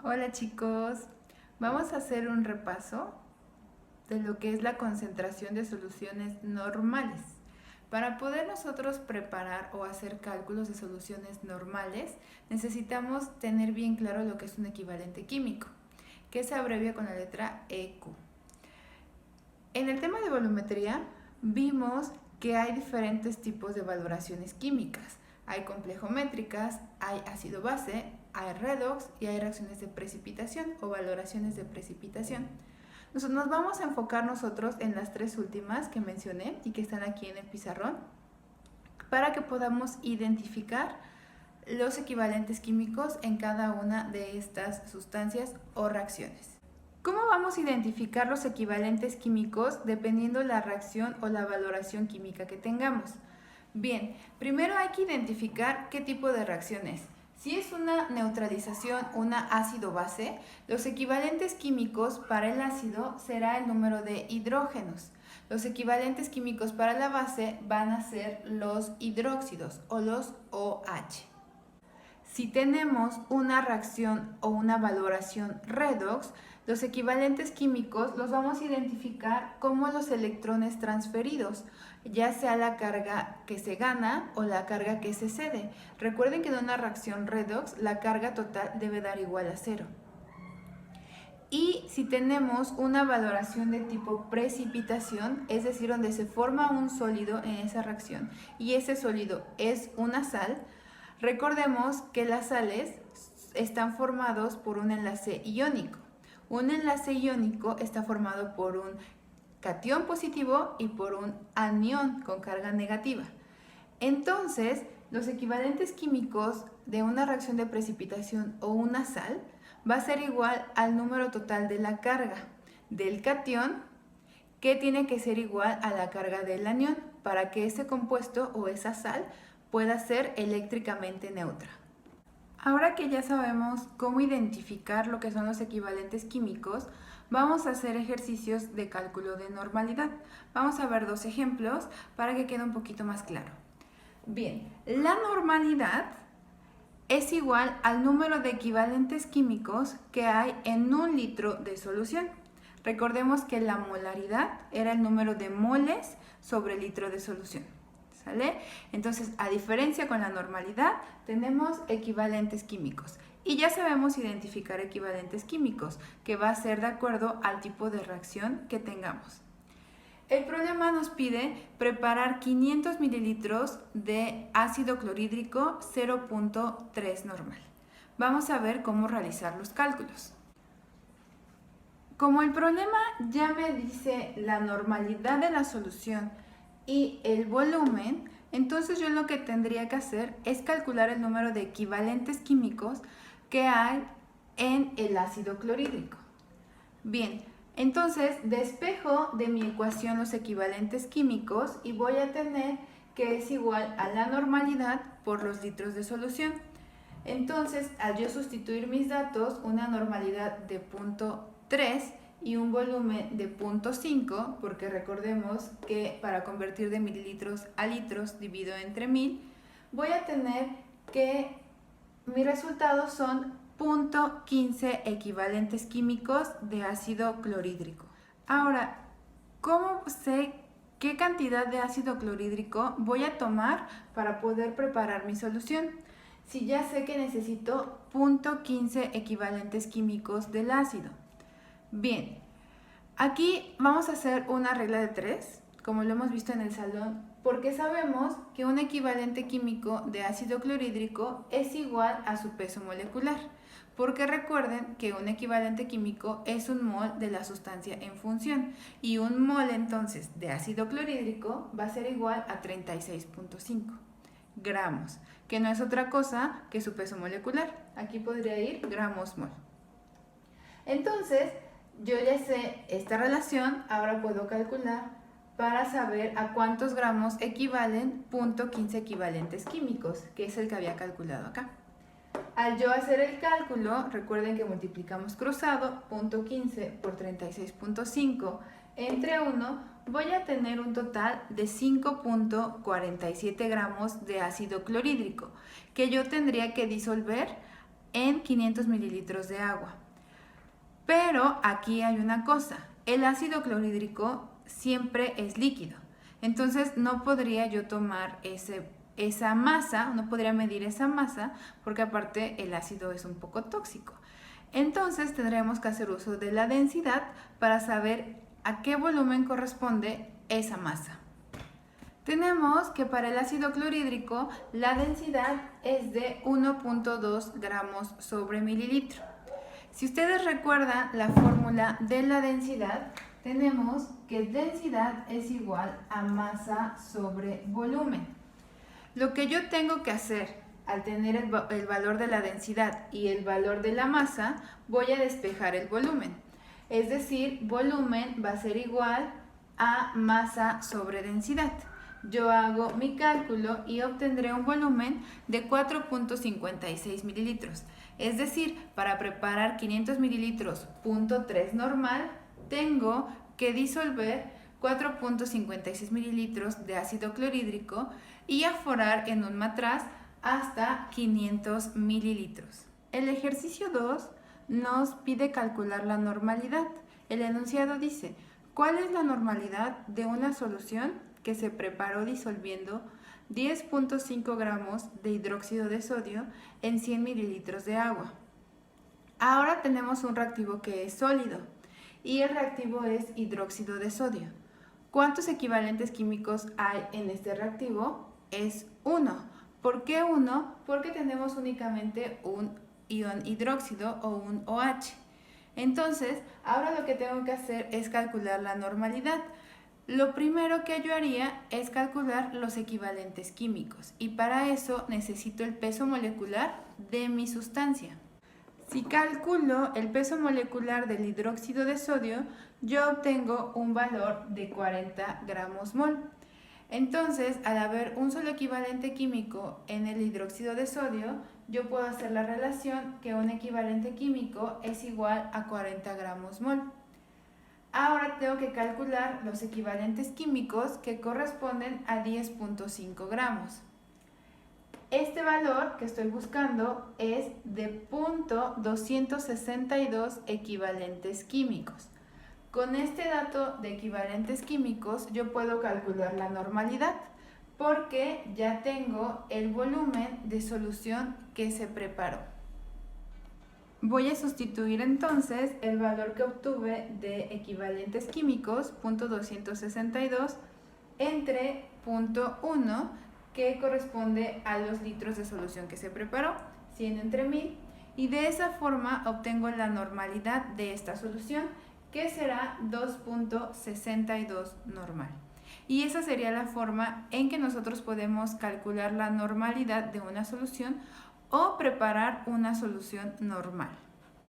Hola chicos, vamos a hacer un repaso de lo que es la concentración de soluciones normales. Para poder nosotros preparar o hacer cálculos de soluciones normales, necesitamos tener bien claro lo que es un equivalente químico, que se abrevia con la letra EQ. En el tema de volumetría, vimos que hay diferentes tipos de valoraciones químicas. Hay complejométricas, hay ácido-base, hay redox y hay reacciones de precipitación o valoraciones de precipitación. Nos vamos a enfocar nosotros en las tres últimas que mencioné y que están aquí en el pizarrón para que podamos identificar los equivalentes químicos en cada una de estas sustancias o reacciones. ¿Cómo vamos a identificar los equivalentes químicos dependiendo la reacción o la valoración química que tengamos? Bien, primero hay que identificar qué tipo de reacción es. Si es una neutralización, una ácido-base, los equivalentes químicos para el ácido será el número de hidrógenos. Los equivalentes químicos para la base van a ser los hidróxidos o los OH. Si tenemos una reacción o una valoración redox, los equivalentes químicos los vamos a identificar como los electrones transferidos, ya sea la carga que se gana o la carga que se cede. Recuerden que en una reacción redox la carga total debe dar igual a 0. Y si tenemos una valoración de tipo precipitación, es decir, donde se forma un sólido en esa reacción y ese sólido es una sal, recordemos que las sales están formados por un enlace iónico. Un enlace iónico está formado por un catión positivo y por un anión con carga negativa. Entonces, los equivalentes químicos de una reacción de precipitación o una sal va a ser igual al número total de la carga del catión, que tiene que ser igual a la carga del anión para que ese compuesto o esa sal pueda ser eléctricamente neutra. Ahora que ya sabemos cómo identificar lo que son los equivalentes químicos, vamos a hacer ejercicios de cálculo de normalidad. Vamos a ver dos ejemplos para que quede un poquito más claro. Bien, la normalidad es igual al número de equivalentes químicos que hay en un litro de solución. Recordemos que la molaridad era el número de moles sobre litro de solución. ¿Sale? Entonces, a diferencia con la normalidad, tenemos equivalentes químicos. Y ya sabemos identificar equivalentes químicos, que va a ser de acuerdo al tipo de reacción que tengamos. El problema nos pide preparar 500 mililitros de ácido clorhídrico 0.3 normal. Vamos a ver cómo realizar los cálculos. Como el problema ya me dice la normalidad de la solución y el volumen, entonces yo lo que tendría que hacer es calcular el número de equivalentes químicos que hay en el ácido clorhídrico. Bien, entonces despejo de mi ecuación los equivalentes químicos y voy a tener que es igual a la normalidad por los litros de solución. Entonces, al yo sustituir mis datos, una normalidad de 0.3 y un volumen de 0.5, porque recordemos que para convertir de mililitros a litros divido entre 1000, voy a tener que mis resultados son 0.15 equivalentes químicos de ácido clorhídrico. Ahora, ¿cómo sé qué cantidad de ácido clorhídrico voy a tomar para poder preparar mi solución? Si ya sé que necesito 0.15 equivalentes químicos del ácido. Bien, aquí vamos a hacer una regla de 3, como lo hemos visto en el salón, porque sabemos que un equivalente químico de ácido clorhídrico es igual a su peso molecular, porque recuerden que un equivalente químico es un mol de la sustancia en función, y un mol entonces de ácido clorhídrico va a ser igual a 36.5 gramos, que no es otra cosa que su peso molecular. Aquí podría ir gramos mol. Entonces, yo ya sé esta relación, ahora puedo calcular para saber a cuántos gramos equivalen 0.15 equivalentes químicos, que es el que había calculado acá. Al yo hacer el cálculo, recuerden que multiplicamos cruzado, 0.15 por 36.5 entre 1, voy a tener un total de 5.47 gramos de ácido clorhídrico, que yo tendría que disolver en 500 mililitros de agua. Pero aquí hay una cosa, el ácido clorhídrico siempre es líquido, entonces no podría yo tomar esa masa, no podría medir esa masa porque aparte el ácido es un poco tóxico. Entonces tendremos que hacer uso de la densidad para saber a qué volumen corresponde esa masa. Tenemos que para el ácido clorhídrico la densidad es de 1.2 gramos sobre mililitro. Si ustedes recuerdan la fórmula de la densidad, tenemos que densidad es igual a masa sobre volumen. Lo que yo tengo que hacer al tener el valor de la densidad y el valor de la masa, voy a despejar el volumen. Es decir, volumen va a ser igual a masa sobre densidad. Yo hago mi cálculo y obtendré un volumen de 4.56 mililitros. Es decir, para preparar 500 mililitros 0.3 normal, tengo que disolver 4.56 mililitros de ácido clorhídrico y aforar en un matraz hasta 500 mililitros. El ejercicio 2 nos pide calcular la normalidad. El enunciado dice, ¿cuál es la normalidad de una solución que se preparó disolviendo 10.5 gramos de hidróxido de sodio en 100 mililitros de agua? Ahora tenemos un reactivo que es sólido y el reactivo es hidróxido de sodio. ¿Cuántos equivalentes químicos hay en este reactivo? Es 1. ¿Por qué 1? Porque tenemos únicamente un ion hidróxido o un OH. Entonces, ahora lo que tengo que hacer es calcular la normalidad. Lo primero que yo haría es calcular los equivalentes químicos y para eso necesito el peso molecular de mi sustancia. Si calculo el peso molecular del hidróxido de sodio, yo obtengo un valor de 40 gramos mol. Entonces, al haber un solo equivalente químico en el hidróxido de sodio, yo puedo hacer la relación que un equivalente químico es igual a 40 gramos mol. Ahora tengo que calcular los equivalentes químicos que corresponden a 10.5 gramos. Este valor que estoy buscando es de 0.262 equivalentes químicos. Con este dato de equivalentes químicos yo puedo calcular la normalidad porque ya tengo el volumen de solución que se preparó. Voy a sustituir entonces el valor que obtuve de equivalentes químicos, 0.262, entre 0.1, que corresponde a los litros de solución que se preparó, 100 entre 1000, y de esa forma obtengo la normalidad de esta solución, que será 2.62 normal. Y esa sería la forma en que nosotros podemos calcular la normalidad de una solución o preparar una solución normal.